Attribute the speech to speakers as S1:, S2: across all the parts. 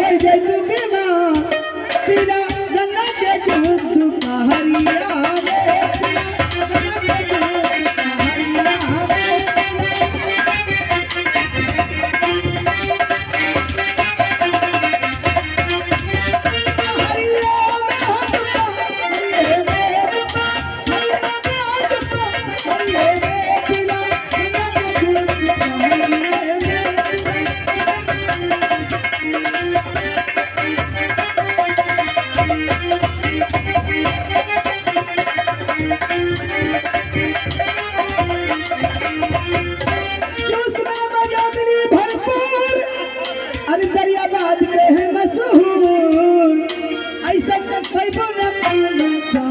S1: जय तू बिना पीला गन्ना के जूस कहरिया रे पीला गन्ना के दरियाबाद के है मशहूर ऐसा पैबो न ऐसा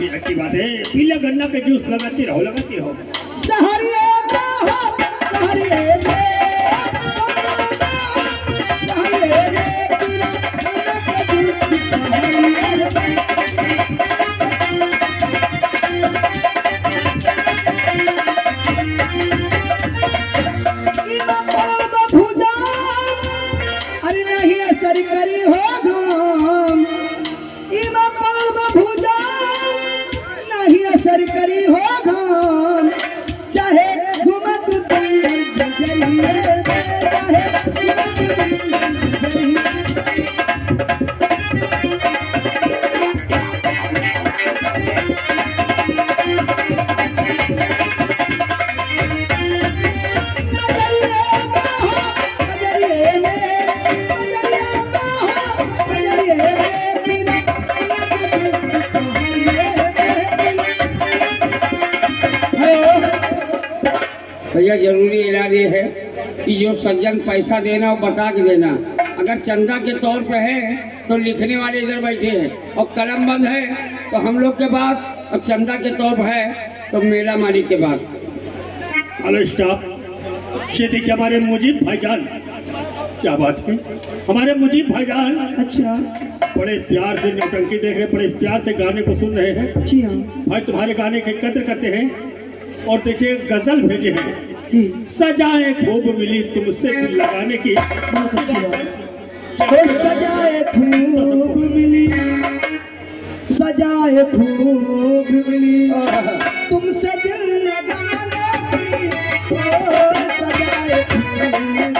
S2: अच्छी बात है। पीला गन्ना के जूस लगाती रहो
S1: सहरिया सरकारी हो घाम इमा पड़ब भूजा नहीं असर करी हो घाम चाहे घुमत
S3: भैया जरूरी इलाज ये है कि जो सज्जन पैसा देना वो बता के देना। अगर चंदा के तौर पे है तो लिखने वाले इधर बैठे हैं और कलम बंद है तो हम लोग के बाद, अब चंदा के तौर पे है तो मेला मालिक के बाद।
S2: हेलो स्टाफ, ये देखिए हमारे मुजीब भाईजान, क्या बात है हमारे मुजीब भाईजान।
S1: अच्छा,
S2: बड़े प्यार से नौटंकी देख रहे, बड़े प्यार से गाने को सुन रहे हैं।
S1: जी हाँ
S2: भाई, तुम्हारे गाने की कद्र करते हैं। और देखिए गजल भेजे हैं
S1: जी,
S2: सजाए खूब मिली तुमसे दिल लगाने की।
S1: बहुत अच्छी बात है। सजाए खूब मिली, सजाए खूब मिली तुमसे दिल लगाने की। सजाए खूब